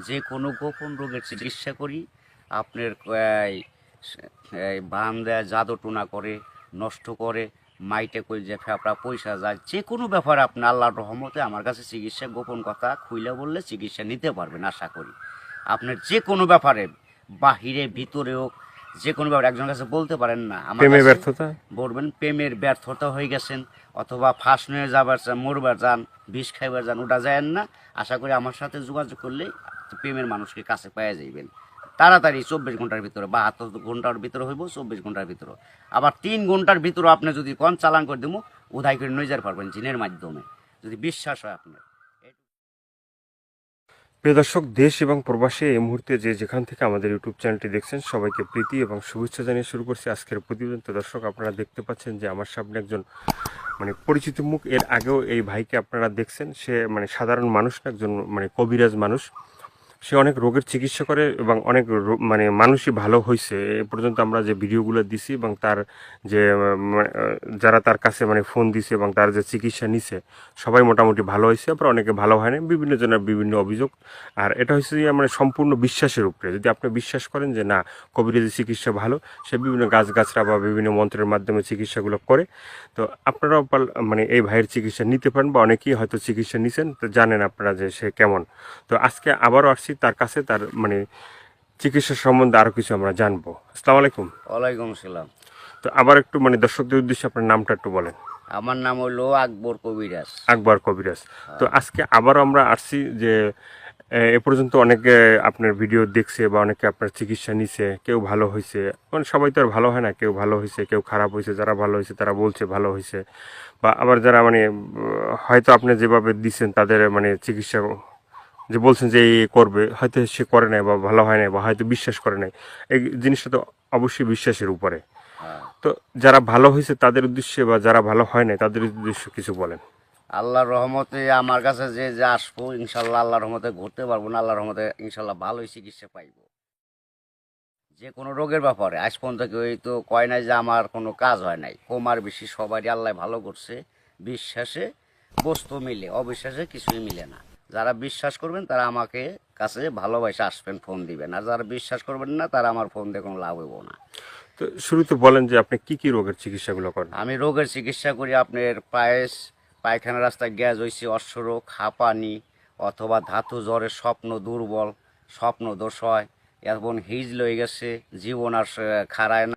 যে কোনো গোপন রোগের চিকিৎসা করি। আপনার এই এই বান দেয়, জাদু টোনা করে, নষ্ট করে, মাইটে কই যে ফেপড়া পয়সা যায়, যে কোনো ব্যাপারে আপনি আল্লাহর রহমতে আমার কাছে চিকিৎসা গোপন কথা খুইলে বললে চিকিৎসা নিতে পারবেন আশা করি। আপনার যে কোনো ব্যাপারে, বাহিরে ভিতরেও, যে কোনো ব্যাপারে একজনের কাছে বলতে পারেন না আমার প্রেমে কাছে ব্যর্থতা। বলবেন প্রেমের ব্যর্থতা হয়ে গেছেন, অথবা ফাঁস নিয়ে যাবার চান, মরবার যান, বিষ খাইবার যান, ওটা যায়েন না। আশা করি আমার সাথে যোগাযোগ করলে প্রেমের মানুষকে কাছে পাওয়া যাইবেন তাড়াতাড়ি। 24 ঘন্টার ভিতরে, 72 ঘন্টার ভিতরে হইব, 24 ঘন্টার ভিতরে। আবার 3 ঘন্টার ভিতরে আপনি যদি কোন চালান করে দেবো, উধাই করে নিয়ে যেতে পারবেন জিনের মাধ্যমে, যদি বিশ্বাস হয় আপনার। প্রিয় দর্শক, দেশ এবং প্রবাসে এই মুহূর্তে যে যেখান থেকে আমাদের ইউটিউব চ্যানেলটি দেখছেন, সবাইকে প্রীতি এবং শুভেচ্ছা জানিয়ে শুরু করছি আজকের প্রতিবেদন। তো দর্শক, আপনারা দেখতে পাচ্ছেন যে আমার সামনে একজন পরিচিত মুখ। এর আগেও এই ভাইকে আপনারা দেখছেন। সে সাধারণ মানুষ না, একজন কবিরাজ মানুষ। সে অনেক রোগের চিকিৎসা করে এবং অনেক মানুষই ভালো হয়েছে। এ পর্যন্ত আমরা যে ভিডিওগুলো দিছি এবং তার যে যারা তার কাছে ফোন দিছে এবং তার যে চিকিৎসা নিছে, সবাই মোটামুটি ভালো হয়েছে। আবার অনেকে ভালো হয় না, বিভিন্ন জনের বিভিন্ন অভিযোগ। আর এটা হচ্ছে যে সম্পূর্ণ বিশ্বাসের উপরে। যদি আপনি বিশ্বাস করেন যে না, কবিরাজি চিকিৎসা ভালো, সে বিভিন্ন গাছগাছরা বা বিভিন্ন মন্ত্রের মাধ্যমে চিকিৎসাগুলো করে, তো আপনারাও এই ভাইয়ের চিকিৎসা নিতে পারেন, বা অনেকেই হয়তো চিকিৎসা নিছেন, তো জানেন আপনারা যে সে কেমন। তো আজকে আবারও আসছি তার কাছে, তার চিকিৎসা সম্বন্ধে আরো কিছু আমরা জানবো। আসসালামু আলাইকুম। ওয়ালাইকুম আসসালাম। তো আবার একটু দর্শকদের উদ্দেশ্যে আপনার নামটা একটু বলেন। আমার নাম হলো আকবর কবিরাজ। আকবর কবিরাজ। তো আজকে আবারও আমরা আসছি যে এ পর্যন্ত অনেকে আপনার ভিডিও দেখছে বা অনেকে আপনার চিকিৎসা নিছে, কেউ ভালো হয়েছে। সবাই তো আর ভালো হয় না, কেউ ভালো হয়েছে, কেউ খারাপ হয়েছে। যারা ভালো হয়েছে তারা বলছে ভালো হয়েছে, বা আবার যারা হয়তো আপনি যেভাবে দিচ্ছেন তাদের চিকিৎসা যে বলছেন যে এই করবে, হয়তো সে করে নাই বা ভালো হয় নাই, বা হয়তো বিশ্বাস করে নাই। এই জিনিসটা তো অবশ্যই বিশ্বাসের উপরে। হ্যাঁ। তো যারা ভালো হয়েছে তাদের উদ্দেশ্যে, বা যারা ভালো হয় নাই তাদের উদ্দেশ্যে কিছু বলেন। আল্লাহর রহমতে আমার কাছে যে যে আসবো, ইনশাল্লাহ আল্লাহর রহমতে ঘুরতে পারবো না, আল্লাহর রহমতে ইনশাল্লাহ ভালোই চিকিৎসা পাইবো। যে কোনো রোগের ব্যাপারে আজ পর্যন্ত কেউ এই তো কয় নাই যে আমার কোনো কাজ হয় নাই। কমার বেশি সবারই আল্লাহ ভালো করছে। বিশ্বাসে বস্তু মিলে, অবিশ্বাসে কিছুই মিলে না। যারা বিশ্বাস করবেন তারা আমাকে কাছে ভালোবাসে আসবেন, ফোন দিবেন। আর যারা বিশ্বাস করবেন না, তারা আমার ফোন দিয়ে কোনো লাভ হইব না। তো শুরুতে বলেন যে আপনি কি কি রোগের চিকিৎসাগুলো করেন। আমি রোগের চিকিৎসা করি আপনার পায়খানা রাস্তায় গ্যাস হয়েছে, অশ্বরোগ, হাঁপানি, অথবা ধাতু জ্বরের স্বপ্ন দুর্বল, স্বপ্ন দোষ হয়, এখন হিজ লয়ে গেছে, জীবন আর খাড়ায় না।